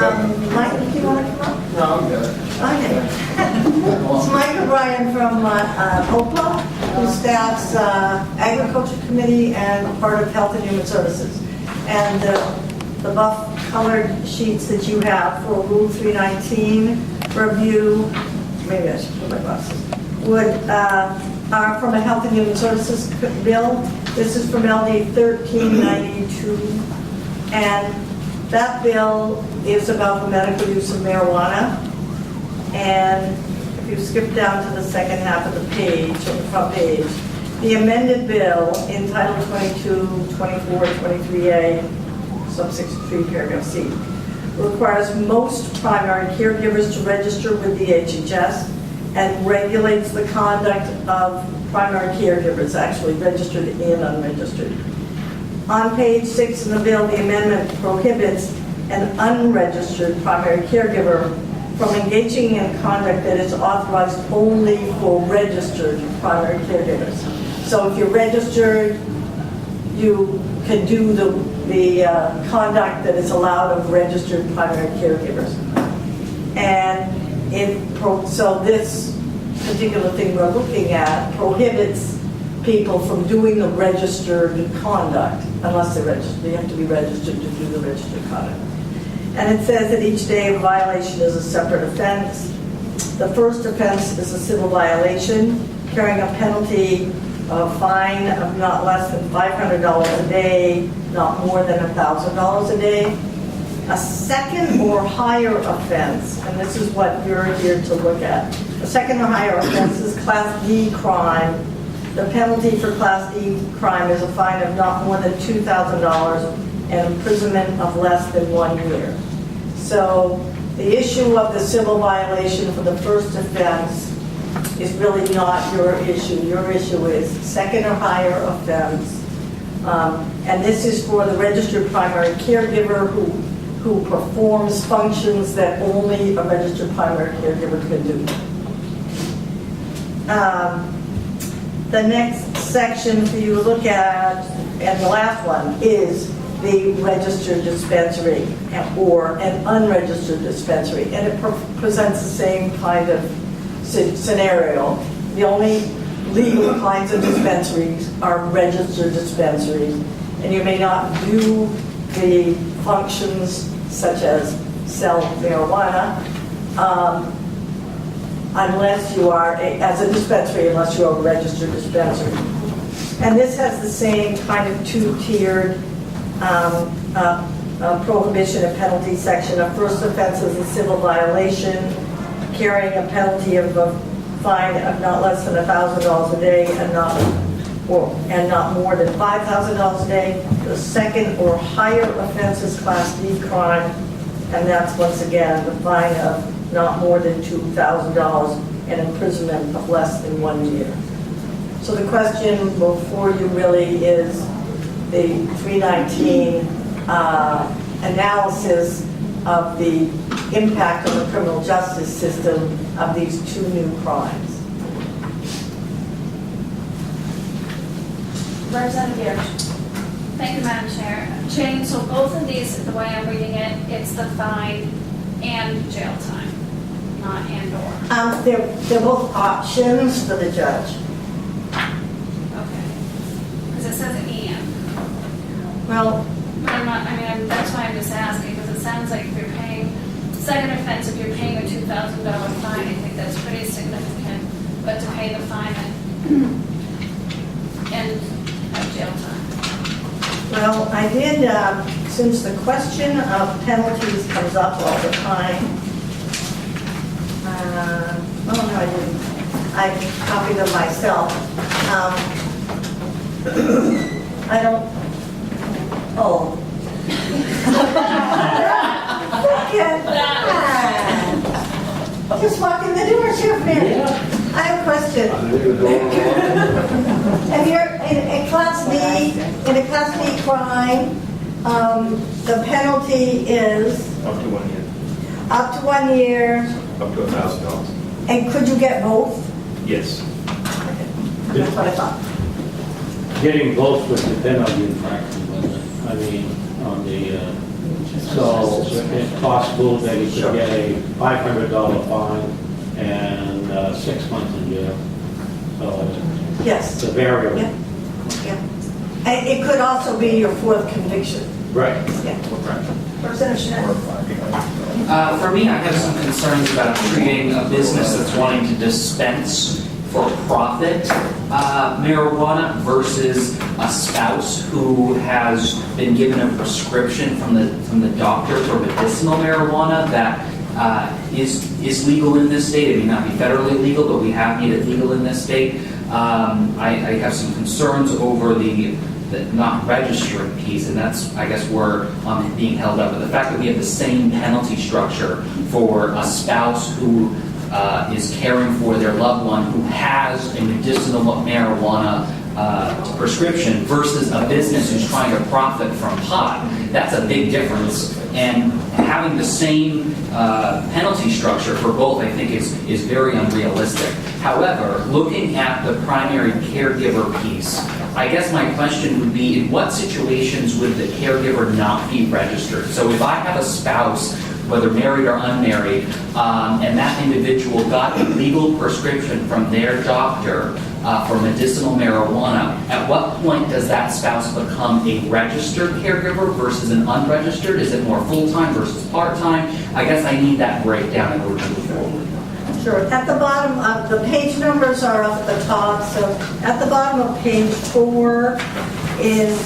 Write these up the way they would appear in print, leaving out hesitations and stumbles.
Mike, do you want to come up? No, I'm good. Okay. It's Mike O'Brien from OPA, who staffs Agriculture Committee and part of Health and Human Services. And the buff colored sheets that you have for Rule 319 review, maybe I should put my glasses, are from a Health and Human Services bill. This is from LD 1392. And that bill is about the medical use of marijuana. And if you skip down to the second half of the page, or the front page, the amended bill in Title 22, 24, 23A, subsection 3, paragraph C, requires most primary caregivers to register with the HHS and regulates the conduct of primary caregivers, actually registered and unregistered. On page 6 in the bill, the amendment prohibits an unregistered primary caregiver from engaging in conduct that is authorized only for registered primary caregivers. So if you're registered, you can do the conduct that is allowed of registered primary caregivers. And so this particular thing we're looking at prohibits people from doing the registered conduct unless they're registered. They have to be registered to do the registered conduct. And it says that each day of violation is a separate offense. The first offense is a civil violation, carrying a penalty of a fine of not less than $500 a day, not more than $1,000 a day. A second or higher offense, and this is what you're here to look at, a second or higher offense is Class D crime. The penalty for Class D crime is a fine of not more than $2,000 and imprisonment of less than 1 year. So the issue of the civil violation for the first offense is really not your issue. Your issue is second or higher offense. And this is for the registered primary caregiver who performs functions that only a registered primary caregiver can do. The next section for you to look at, and the last one, is the registered dispensary or an unregistered dispensary. And it presents the same kind of scenario. The only legal kinds of dispensaries are registered dispensaries. And you may not do the functions such as sell marijuana unless you are, as a dispensary, unless you are a registered dispensary. And this has the same kind of two-tiered prohibition and penalty section. A first offense is a civil violation, carrying a penalty of a fine of not less than $1,000 a day and not more than $5,000 a day. The second or higher offense is Class D crime, and that's once again the fine of not more than $2,000 and imprisonment of less than 1 year. So the question before you really is the 319 analysis of the impact on the criminal justice system of these two new crimes. Representative Hirsch. Thank you, Madam Chair. Jane, so both of these, the way I'm reading it, it's the fine and jail time, not and/or. They're both options for the judge. Okay. Because it says and. Well, I'm not, that's why I'm just asking, because it sounds like if you're paying, second offense, if you're paying a $2,000 fine, I think that's pretty significant, but to pay the fine and have jail time. well, I did, since the question of penalties comes up all the time, oh no, I didn't. I copied them myself. I don't, oh. Just walk in the door, Sheriff Manning. I have a question. If you're in a Class D, in a Class D crime, the penalty is Up to 1 year. up to 1 year. Up to $1,000. And could you get both? Yes. Okay. That's what I thought. Getting both would depend on the infraction, but on the So it's possible that he could get a $500 fine and 6 months in jail. So Yes. it's a variable. Yeah, yeah. And it could also be your fourth conviction. Right. Yeah. Representative Schneider. For me, I have some concerns about treating a business that's wanting to dispense for profit marijuana versus a spouse who has been given a prescription from the doctor for medicinal marijuana that is legal in this state. It may not be federally legal, but we have made it legal in this state. I have some concerns over the not registered piece, and that's, I guess, where I'm being held up. But the fact that we have the same penalty structure for a spouse who is caring for their loved one who has a medicinal marijuana prescription versus a business who's trying to profit from pot, that's a big difference. And having the same penalty structure for both, I think, is very unrealistic. However, looking at the primary caregiver piece, I guess my question would be, in what situations would the caregiver not be registered? So if I have a spouse, whether married or unmarried, and that individual got a legal prescription from their doctor for medicinal marijuana, at what point does that spouse become a registered caregiver versus an unregistered? Is it more full-time versus part-time? I guess I need that breakdown in order to move forward. Sure. At the bottom of the page numbers are up at the top. So at the bottom of page 4 is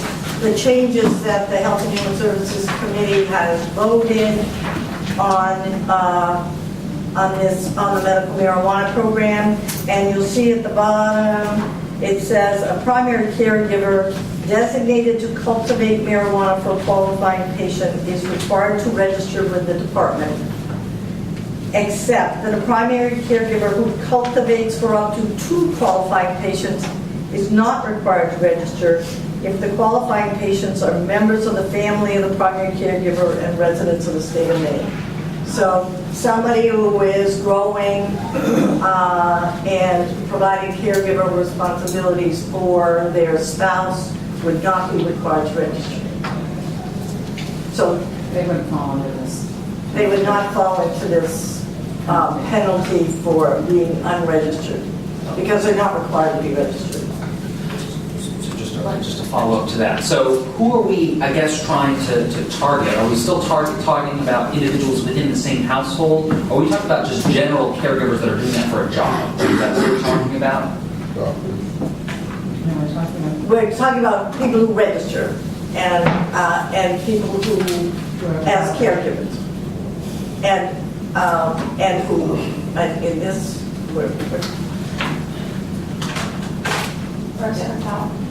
the changes that the Health and Human Services Committee has voted on the medical marijuana program. And you'll see at the bottom it says a primary caregiver designated to cultivate marijuana for a qualifying patient is required to register with the department, except that a primary caregiver who cultivates for up to 2 qualifying patients is not required to register if the qualifying patients are members of the family of the primary caregiver and residents of the state of Maine. So somebody who is growing and providing caregiver responsibilities for their spouse would not be required to register. So They wouldn't fall under this. they would not fall into this penalty for being unregistered because they're not required to be registered. So just to follow up to that. So who are we, I guess, trying to target? Are we still talking about individuals within the same household? Or are we talking about just general caregivers that are doing that for a job? Is that what we're talking about? We're talking about people who register and people who as caregivers and who in this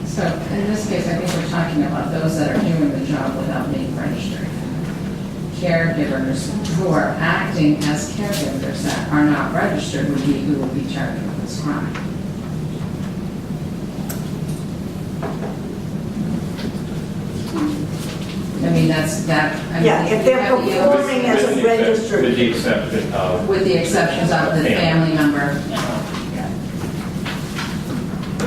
So in this case, I think we're talking about those that are doing the job without being registered. Caregivers who are acting as caregivers that are not registered would be who would be charged with this crime. I mean, that's that. I mean, yeah, if they're performing as a registered. With the exception of. with the exceptions of the family member.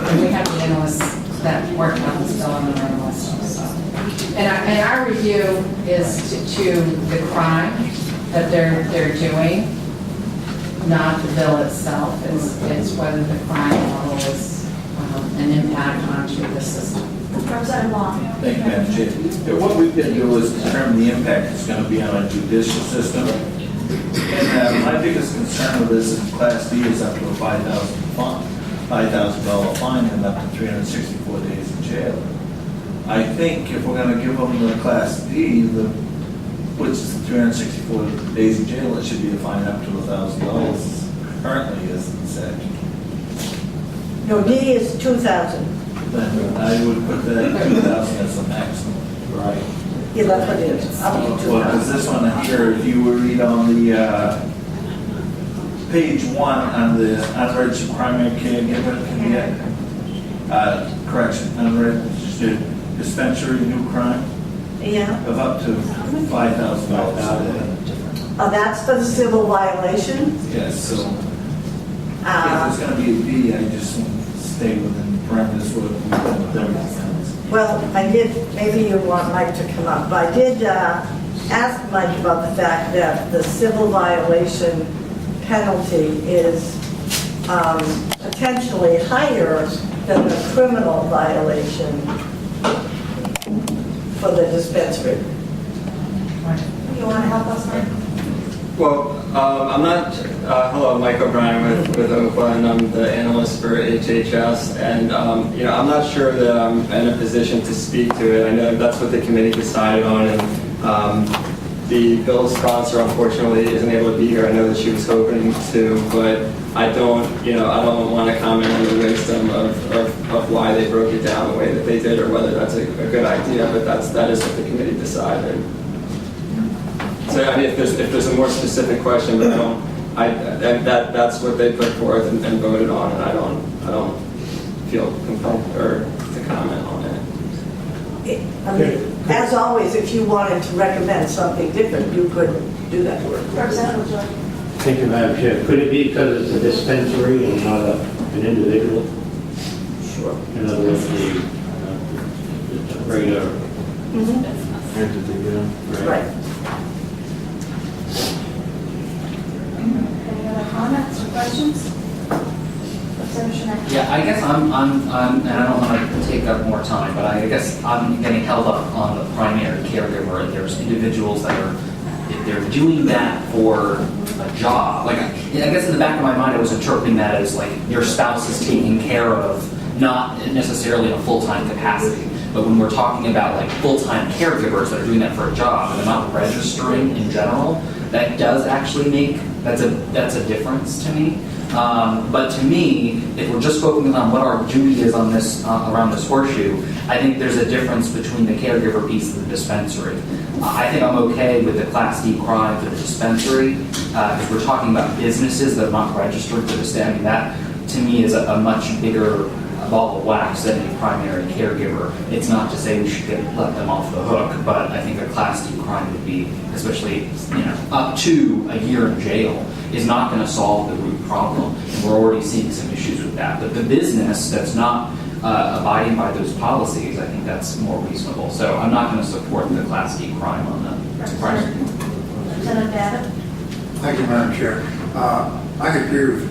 And we have the analysts that work on this bill on the analysts. So. And our review is to the crime that they're doing, not the bill itself. It's whether the crime level is an impact onto the system. Representative Long. Thank you, Madam Chair. Yeah, what we've got to do is determine the impact it's going to be on our judicial system. And my biggest concern with this is Class D is up to a $5,000 fine and up to 364 days in jail. I think if we're going to give them the Class D, which is 364 days in jail, it should be a fine up to $1,000 currently, as it said. No, D is 2,000. Then I would put that 2,000 as the maximum. Right. Yeah, that's what it is. Up to Well, because 2,000. this one here, if you were read on the page 1 on the unregistered primary caregiver can get, unregistered dispensary new crime Yeah. of up to $5,000. That's for the civil violation. Yes, so if Uh, it's going to be a D, I just want to stay within the parameters what we've done with everything else. Well, I did, maybe you want Mike to come up, but I did ask Mike about the fact that the civil violation penalty is potentially higher than the criminal violation for the dispensary. You want to help us, Mike? Well, I'm not, hello, Mike O'Brien with OPA, and I'm the analyst for HHS, and, I'm not sure that I'm in a position to speak to it. I know that's what the committee decided on, and the bill's sponsor unfortunately isn't able to be here. I know that she was hoping to, but I don't want to comment on the wisdom of why they broke it down the way that they did, or whether that's a good idea, but that is what the committee decided. So I mean, if there's a more specific question, but that's what they put forth and voted on, and I don't feel compelled or to comment on it. I mean, as always, if you wanted to recommend something different, you could do that work. Thank you, Madam Chair. Could it be because it's a dispensary and not an individual? Sure. In other words, the regular Entity, yeah. Right. Any other comments or questions? Yeah, I guess I'm, and I don't want to take up more time, but I guess I'm getting held up on the primary caregiver. There's individuals that are, if they're doing that for a job, like, I guess in the back of my mind, I was interpreting that as like your spouse is taking care of, not necessarily in a full-time capacity. But when we're talking about like full-time caregivers that are doing that for a job and they're not registering in general, that does actually make, that's a difference to me. But to me, if we're just focusing on what our duty is on this, around this horseshoe, I think there's a difference between the caregiver piece and the dispensary. I think I'm okay with the Class D crime for the dispensary, because we're talking about businesses that are not registered for the state. I mean, that to me is a much bigger ball of wax than a primary caregiver. It's not to say we should let them off the hook, but I think a Class D crime would be, especially up to a year in jail, is not going to solve the root problem. And we're already seeing some issues with that. But the business that's not abiding by those policies, I think that's more reasonable. So I'm not going to support the Class D crime on the price. Lieutenant Babbitt? Thank you, Madam Chair. I agree with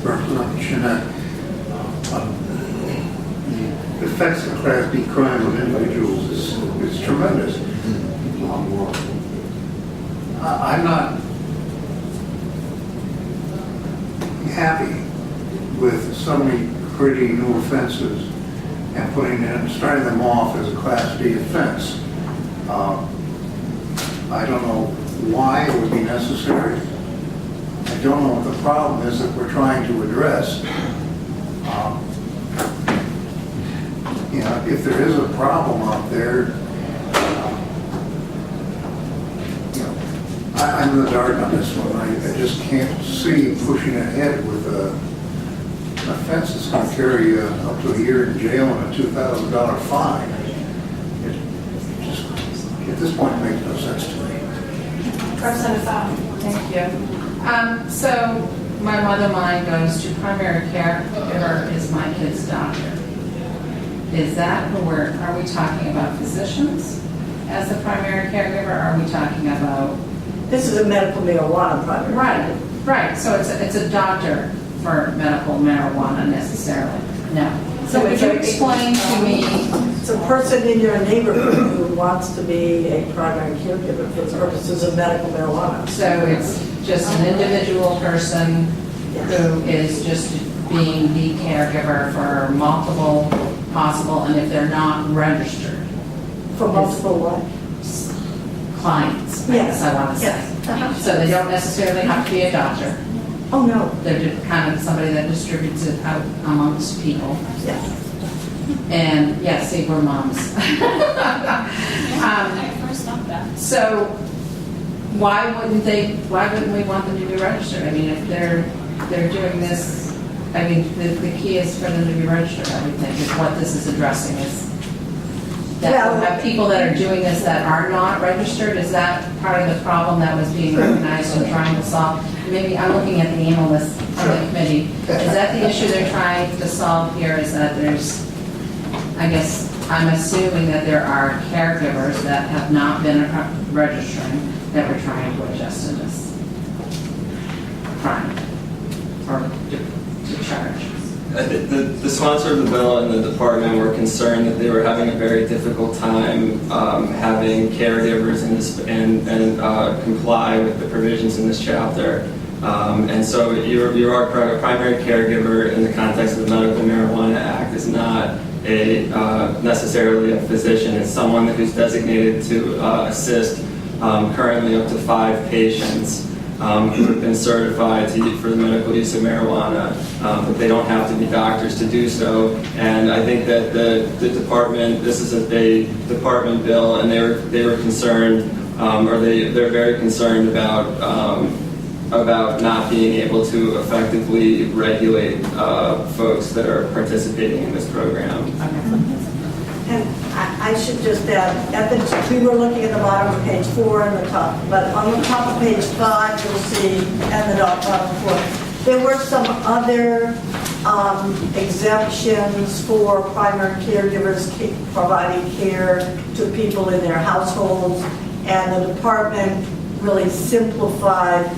Representative Chenette. The effects of Class B crime on individuals is tremendous. I'm not happy with somebody creating new offenses and starting them off as a Class B offense. I don't know why it would be necessary. I don't know what the problem is that we're trying to address. If there is a problem out there, I'm in the dark on this one. I just can't see pushing ahead with an offense that's going to carry you up to a year in jail and a $2,000 fine. It just, at this point, it makes no sense to me. Thank you. So my mother mine goes to primary care. Caregiver is my kid's doctor. Is that who are we talking about physicians as the primary caregiver? Or are we talking about? This is a medical marijuana primary. Right. So it's a doctor for medical marijuana necessarily. No. So would you explain to me? It's a person in your neighborhood who wants to be a primary caregiver for the purposes of medical marijuana. So it's just an individual person who is just being the caregiver for multiple possible, and if they're not registered. For multiple what? Clients, I guess I want to say. Yes. So they don't necessarily have to be a doctor. Oh, no. They're just kind of somebody that distributes it out amongst people. Yes. And yes, see, we're moms. I first thought that. So why wouldn't we want them to be registered? I mean, if they're doing this, I mean, the key is for them to be registered, I would think, is what this is addressing is. That we have people that are doing this that are not registered. Is that part of the problem that was being recognized and trying to solve? Maybe I'm looking at the analysts from the committee. Is that the issue they're trying to solve here? Is that there's, I guess, I'm assuming that there are caregivers that have not been registering that we're trying to adjust in this crime or to charge. The sponsor of the bill and the department were concerned that they were having a very difficult time having caregivers in this and comply with the provisions in this chapter. And so you are correct. A primary caregiver in the context of the Medical Marijuana Act is not necessarily a physician. It's someone who's designated to assist currently up to 5 patients who have been certified for the medical use of marijuana, but they don't have to be doctors to do so. And I think that the department, this is a department bill, and they were concerned, or they're very concerned about not being able to effectively regulate folks that are participating in this program. And I should just add, we were looking at the bottom of page 4 and the top, but on the top of page 5, you'll see, and the bottom 4, there were some other exemptions for primary caregivers providing care to people in their households, and the department really simplified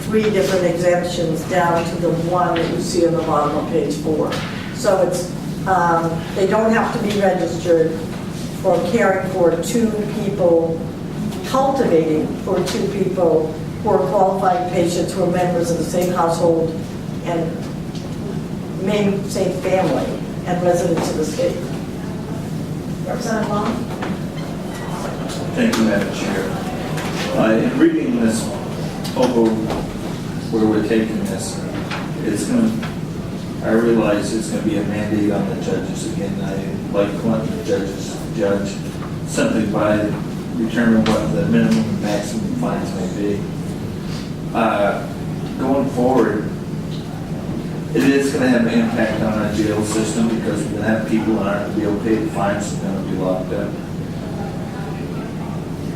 3 different exemptions down to the one that you see on the bottom of page 4. So it's they don't have to be registered for caring for 2 people, cultivating for 2 people who are qualified patients who are members of the same household and same family and residents of the state. Representative Long? Thank you, Madam Chair. In reading this over where we're taking this, I realize it's going to be a mandate on the judges again. I like wanting the judges to judge simply by determining what the minimum and maximum fines may be. Going forward, it is going to have an impact on our jail system because we're going to have people that aren't going to be able to pay the fines and going to be locked up.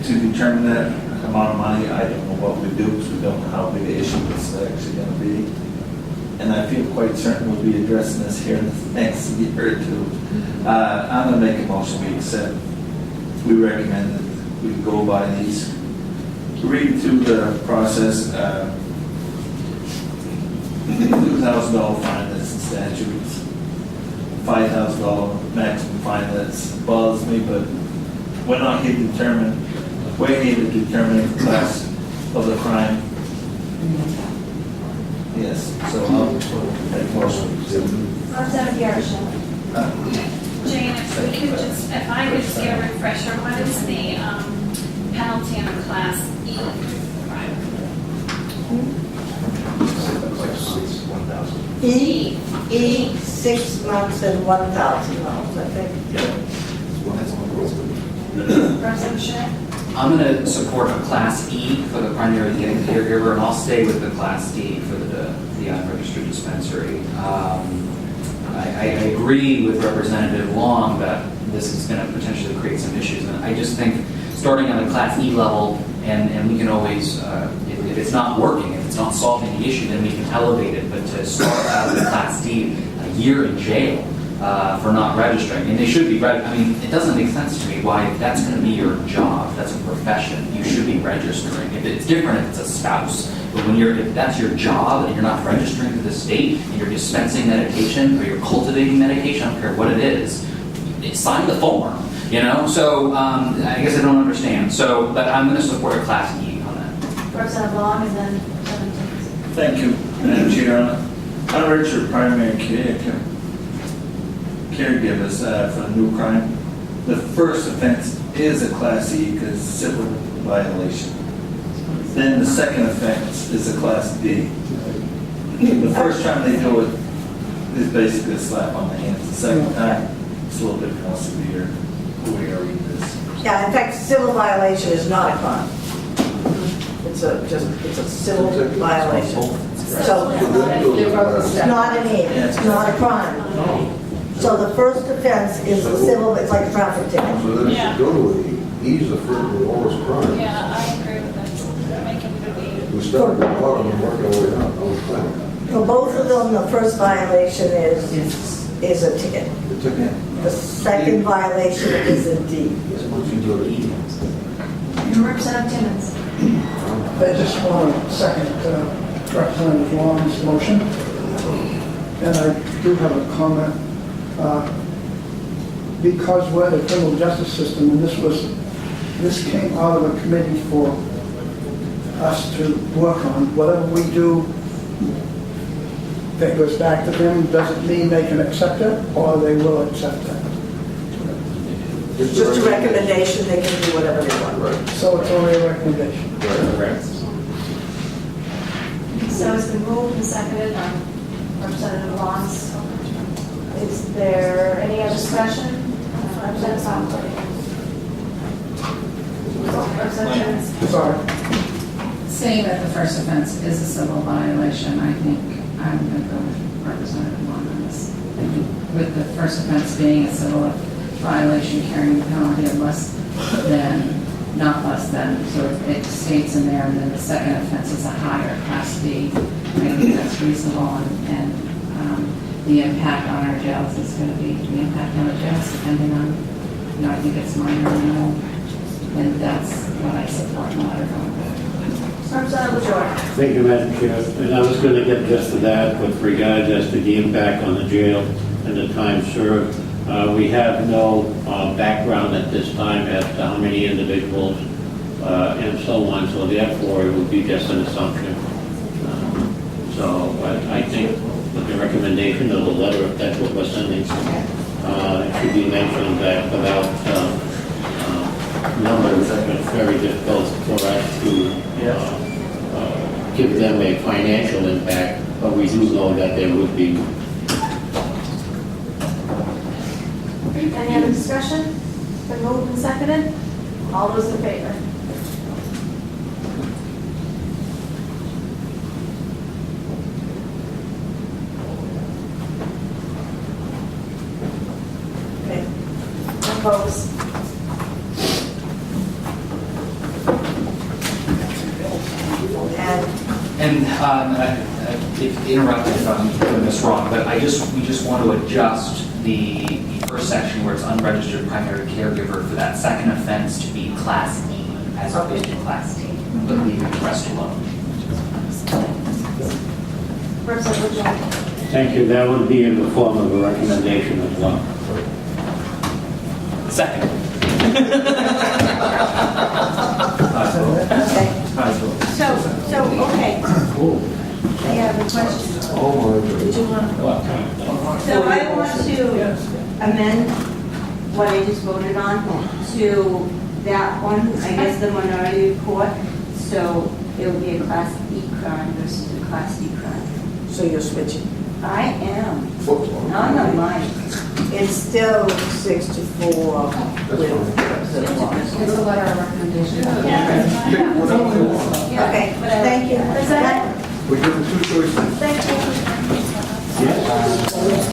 To determine that amount of money, I don't know what we do because we don't know how big an issue this is actually going to be. And I feel quite certain we'll be addressing this here in the next year or 2. I'm going to make a motion we accept. We recommend that we go by these. Read through the process. $2,000 fine, that's the statutes. $5,000 maximum fine, that bothers me, but we're not here to determine. We're here to determine the class of the crime. Yes, so I'll make motion. Representative Garrison. Jane, if I could just get a refresher, what is the penalty on a Class E crime? E, 6 months and $1,000, I think. Representative Schmidt? I'm going to support a Class E for the primary caregiver, and I'll stay with the Class D for the unregistered dispensary. I agree with Representative Long that this is going to potentially create some issues, and I just think starting on the Class E level, and we can always, if it's not working, if it's not solving the issue, then we can elevate it, but to start out with Class D, a year in jail for not registering, and they should be I mean, it doesn't make sense to me why that's going to be your job. That's a profession. You should be registering. If it's different, if it's a spouse, but if that's your job and you're not registering to the state and you're dispensing medication or you're cultivating medication, I don't care what it is, sign the form. You know, so I guess I don't understand. So, but I'm going to support a Class E on that. Representative Long and then Thank you, Madam Chair. Unregistered primary caregivers for a new crime. The first offense is a Class E because it's a civil violation. Then the second offense is a Class D. The first time they do it is basically a slap on the hands. The second time, it's a little bit more severe. The way I read this. Yeah, in fact, civil violation is not a crime. It's a civil violation. So it's not an E, it's not a crime. So the first offense is a civil, it's like a traffic ticket. So then it should go to E. E's the first and lowest crime. Yeah, I agree with that. Making it a B. We start at the bottom and work our way up. For both of them, the first violation is a ticket. The ticket. The second violation is a D. Let's go to E. Representative Timmons. I just want to second Representative Long's motion. And I do have a comment. Because we're the criminal justice system, and this came out of a committee for us to work on. Whatever we do that goes back to them, doesn't mean they can accept it, or they will accept it. It's just a recommendation, they can do whatever they want. Right. So it's only a recommendation. Correct. So it's been moved and seconded on Representative Long's. Is there any other discussion? Representative Sommer. Representative Sorry. Saying that the first offense is a civil violation, I think I'm going to go with Representative Long on this. I think with the first offense being a civil violation carrying a penalty of less than, not less than, so it states in there, and then the second offense is a higher class B. I think that's reasonable, and the impact on our jails is going to be, the impact on the jails depending on, I think it's minor or no, and that's what I support in the letter going forward. Representative LaJoy. Thank you, Madam Chair. And I was going to get just to that with regards as to the impact on the jail and the time served. We have no background at this time as to how many individuals and so on, so therefore it would be just an assumption. So I think with the recommendation of the letter, if that's what we're sending, it should be mentioned that without numbers, it's very difficult for us to give them a financial impact, but we do know that there would be. Any other discussion? Been moved and seconded? All those in favor? Okay. Opposed? And if interrupt if I'm doing this wrong, but we just want to adjust the first section where it's unregistered primary caregiver for that second offense to be Class E as opposed to Class D, but leaving the rest alone. Representative LaJoy. Thank you. That would be in the form of a recommendation as well. Second. Okay. I have a question. Did you want to? So I want to amend what I just voted on to that one, I guess the minority report, so it will be a Class E crime versus a Class D crime. So you're switching. I am. On the line. It's still 64 with Representative Long. It's a letter of recommendation. Okay, thank you. We give them two choices. Thank you. Yes.